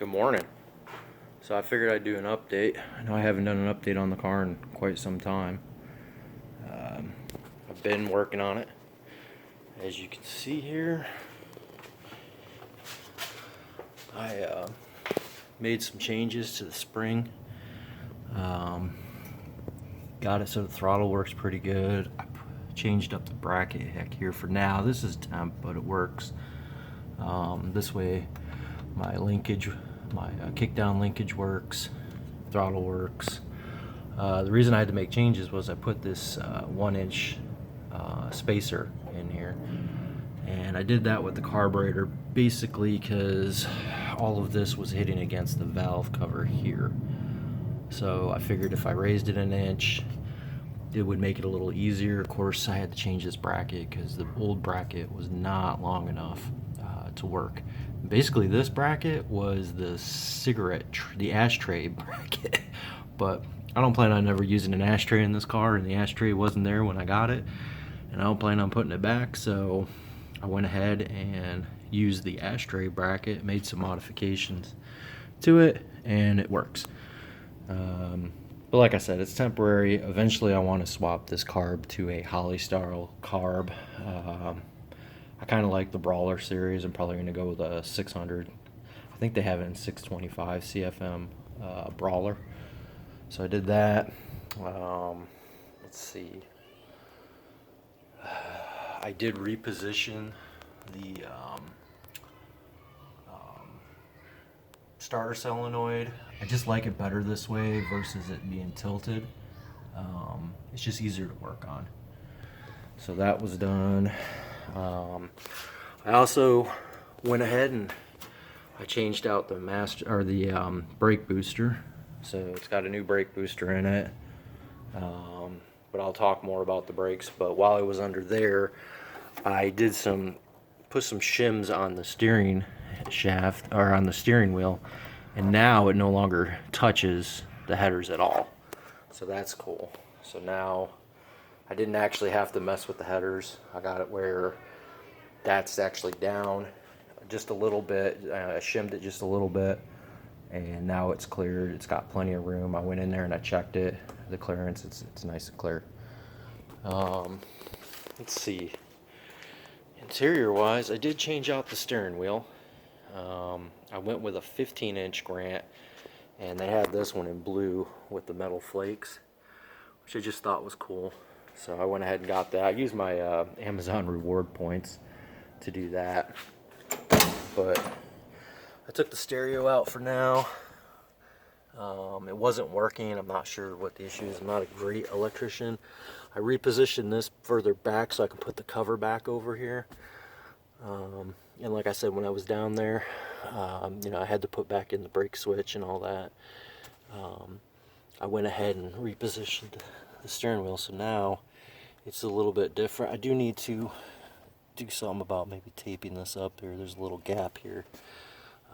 Good morning. So I figured I'd do an update. I know I haven't done an update on the car in quite some time. I've been working on it. As you can see here, I made some changes to the spring. Got it so the throttle works pretty good. I changed up the bracket heck here for now. This is temp, but it works. This way my linkage, my kickdown linkage works, throttle works. The reason I had to make changes was I put this 1-inch spacer in here, and I did that with the carburetor basically because all of this was hitting against the valve cover here. So I figured if I raised it an inch, it would make it a little easier. Of course, I had to change this bracket because the old bracket was not long enough to work. Basically, this bracket was the the ashtray bracket, but I don't plan on ever using an ashtray in this car, and the ashtray wasn't there when I got it, and I don't plan on putting it back, so I went ahead and used the ashtray bracket, made some modifications to it, and it works. But like I said, it's temporary. Eventually I want to swap this carb to a Holly style carb. I kind of like the Brawler series. I'm probably going to go with a 600. I think they have it in 625 CFM Brawler. So I did that. Let's see. I did reposition the starter solenoid. I just like it better this way versus it being tilted. It's just easier to work on. So that was done. I also went ahead and I changed out the brake booster. So it's got a new brake booster in it. But I'll talk more about the brakes. But while I was under there, I did put some shims on the steering shaft, or on the steering wheel, and now it no longer touches the headers at all. So that's cool. So now I didn't actually have to mess with the headers. I got it where that's actually down just a little bit. I shimmed it just a little bit, and now it's cleared. It's got plenty of room. I went in there and I checked it. The clearance, it's nice and clear. Let's see. Interior wise, I did change out the steering wheel. I went with a 15-inch Grant, and they had this one in blue with the metal flakes, which I just thought was cool. So I went ahead and got that. I used my Amazon reward points to do that. But I took the stereo out for now. It wasn't working. I'm not sure what the issue is. I'm not a great electrician. I repositioned this further back so I can put the cover back over here. And like I said, when I was down there, I had to put back in the brake switch and all that. I went ahead and repositioned the steering wheel, so now it's a little bit different. I do need to do something about maybe taping this up here. There's a little gap here.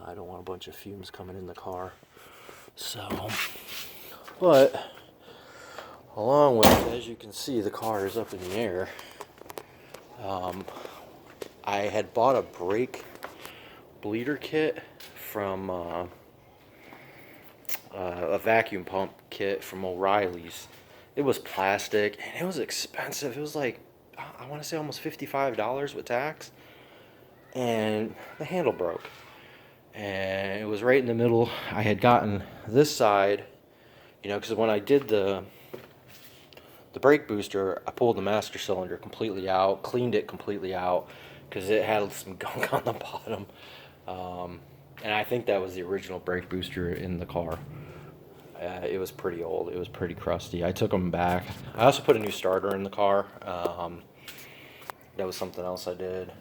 I don't want a bunch of fumes coming in the car. So, but along with, as you can see, the car is up in the air. I had bought a brake bleeder kit from a vacuum pump kit from O'Reilly's. It was plastic and it was expensive. It was like, I want to say almost $55 with tax. And the handle broke. And it was right in the middle. I had gotten this side, because when I did the brake booster, I pulled the master cylinder completely out, cleaned it completely out, because it had some gunk on the bottom. And I think that was the original brake booster in the car. It was pretty old. It was pretty crusty. I took them back. I also put a new starter in the car. That was something else I did.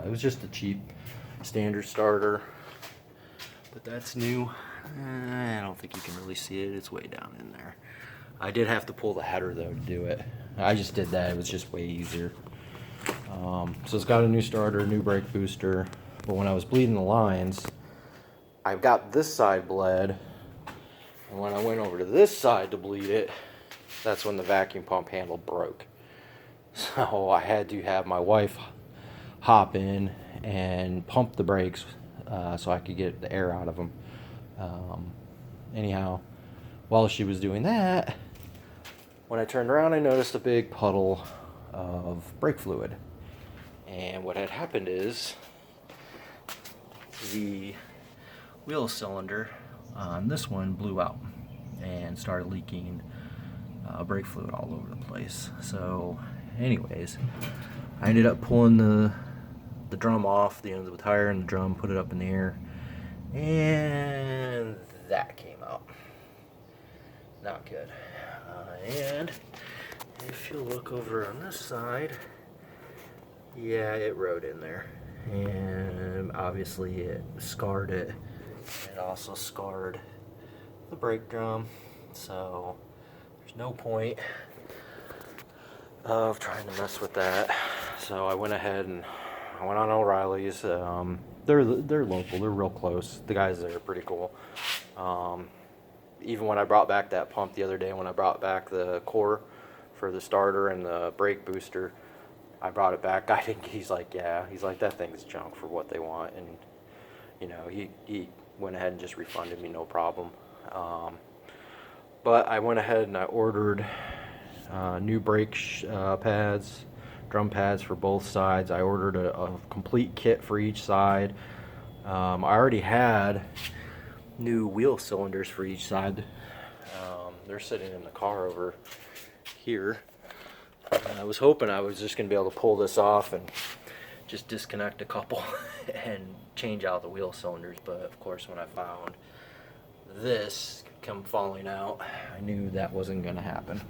It was just a cheap standard starter. But that's new. I don't think you can really see it. It's way down in there. I did have to pull the header though to do it. I just did that. It was just way easier. So it's got a new starter, new brake booster. But when I was bleeding the lines, I got this side bled. And when I went over to this side to bleed it, that's when the vacuum pump handle broke. So I had to have my wife hop in and pump the brakes so I could get the air out of them. Anyhow, while she was doing that, when I turned around, I noticed a big puddle of brake fluid. And what had happened is the wheel cylinder on this one blew out and started leaking brake fluid all over the place. So anyways, I ended up pulling the drum off the end of the tire and the drum, put it up in the air, and that came out. Not good. And if you look over on this side, yeah, it rode in there, and obviously it scarred it. It also scarred the brake drum, so there's no point of trying to mess with that. So I went ahead and I went on O'Reilly's. They're local, they're real close. The guys there are pretty cool. Even when I brought back that pump the other day, when I brought back the core for the starter and the brake booster, I brought it back. He's like, yeah, he's like, that thing's junk for what they want, and you know, he went ahead and just refunded me, no problem. But I went ahead and I ordered new brake pads, drum pads for both sides. I ordered a complete kit for each side. I already had new wheel cylinders for each side. They're sitting in the car over here. I was hoping I was just going to be able to pull this off and just disconnect a couple and change out the wheel cylinders, but of course when I found this come falling out, I knew that wasn't going to happen.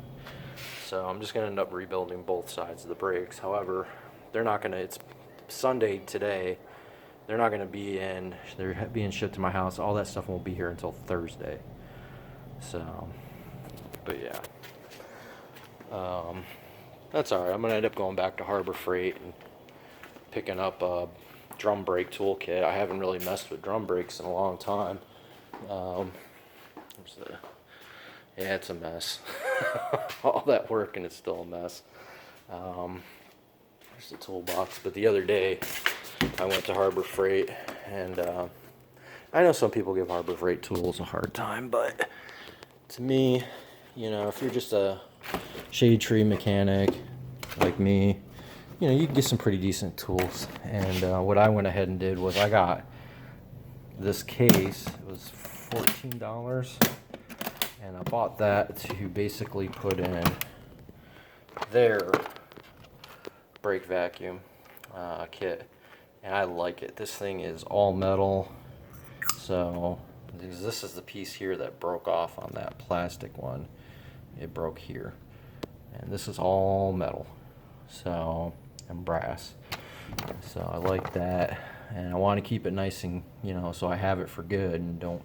So I'm just going to end up rebuilding both sides of the brakes. However, they're not going to, it's Sunday today, they're not going to be in, they're being shipped to my house. All that stuff won't be here until Thursday. So, but yeah. That's alright. I'm going to end up going back to Harbor Freight and picking up a drum brake toolkit. I haven't really messed with drum brakes in a long time. Yeah, it's a mess. All that work and it's still a mess. There's the toolbox. But the other day, I went to Harbor Freight, and I know some people give Harbor Freight tools a hard time, but to me, you know, if you're just a shade tree mechanic like me, you know, you can get some pretty decent tools. And what I went ahead and did was I got this case. It was $14, and I bought that to basically put in their brake vacuum kit, and I like it. This thing is all metal, so this is the piece here that broke off on that plastic one. It broke here, and this is all metal, so, and brass. So I like that, and I want to keep it nice and, you know, so I have it for good and don't,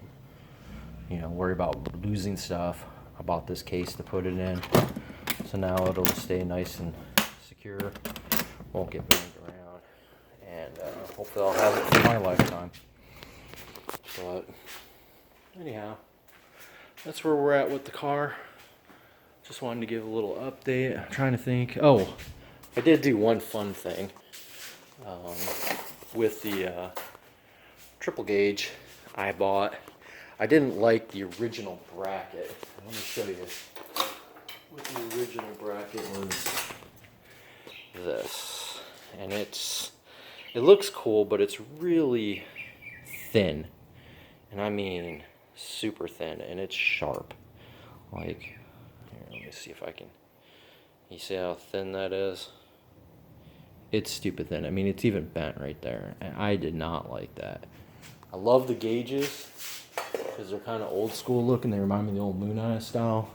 you know, worry about losing stuff. I bought this case to put it in, so now it'll stay nice and secure, won't get moved around, and hopefully I'll have it for my lifetime. But anyhow, that's where we're at with the car. Just wanted to give a little update. I'm trying to think. Oh, I did do one fun thing with the triple gauge I bought. I didn't like the original bracket. Let me show you what the original bracket was. This, and it looks cool, but it's really thin, and I mean super thin, and it's sharp. Like, here, let me see if I can. You see how thin that is? It's stupid thin. I mean, it's even bent right there, and I did not like that. I love the gauges because they're kind of old school looking. They remind me of the old Moon Eye style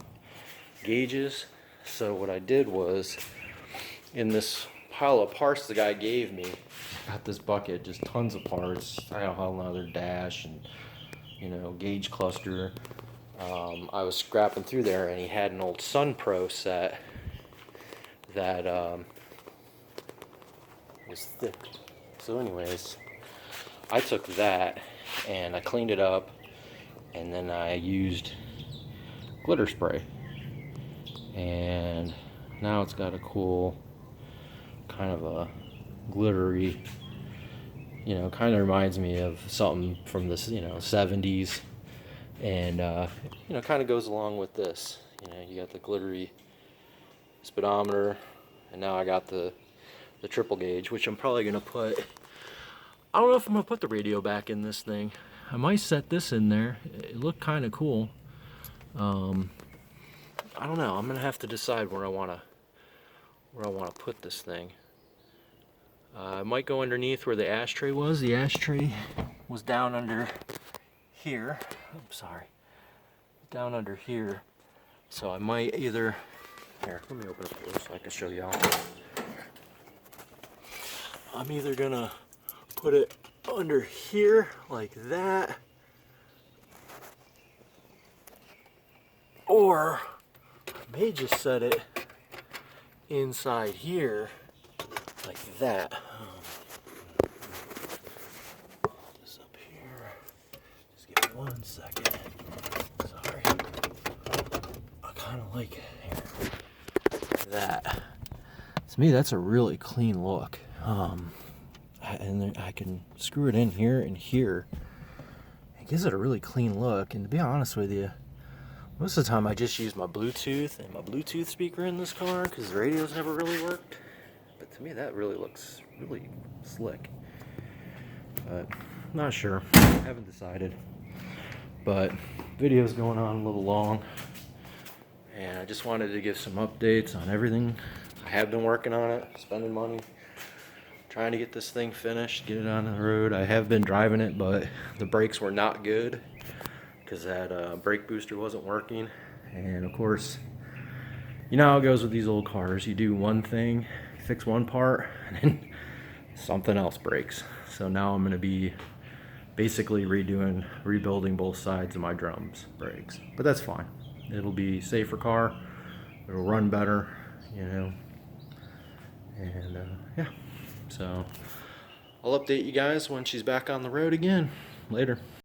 gauges. So what I did was, in this pile of parts the guy gave me, got this bucket, just tons of parts. I got a whole nother dash and, you know, gauge cluster. I was scrapping through there, and he had an old Sun Pro set that was thick. So anyways, I took that and I cleaned it up, and then I used glitter spray, and now it's got a cool kind of a glittery, you know, kind of reminds me of something from this, you know, 70s And you know, kind of goes along with this. You know, you got the glittery speedometer, and now I got the triple gauge, which I'm probably gonna put. I don't know if I'm gonna put the radio back in this thing. I might set this in there. It looked kind of cool. I don't know. I'm gonna have to decide where I wanna put this thing. I might go underneath where the ashtray was. The ashtray was down under here. I'm sorry. Down under here. So I might either. Here, let me open up this so I can show y'all. I'm either gonna put it under here like that, or I may just set it inside here like that. Put this up here. Just give me 1 second. Sorry. I kind of like it here. That. To me, that's a really clean look. And then I can screw it in here and here. It gives it a really clean look. And to be honest with you, most of the time I just use my Bluetooth and my Bluetooth speaker in this car because the radio's never really worked. But to me, that really looks really slick. But I'm not sure. I haven't decided. But video's going on a little long. And I just wanted to give some updates on everything. I have been working on it, spending money, trying to get this thing finished, get it on the road. I have been driving it, but the brakes were not good because that brake booster wasn't working. And of course, you know how it goes with these old cars. You do one thing, fix one part, and then something else breaks. So now I'm going to be basically rebuilding both sides of my drums brakes. But that's fine. It'll be a safer car. It'll run better, you know. And yeah. So I'll update you guys when she's back on the road again. Later.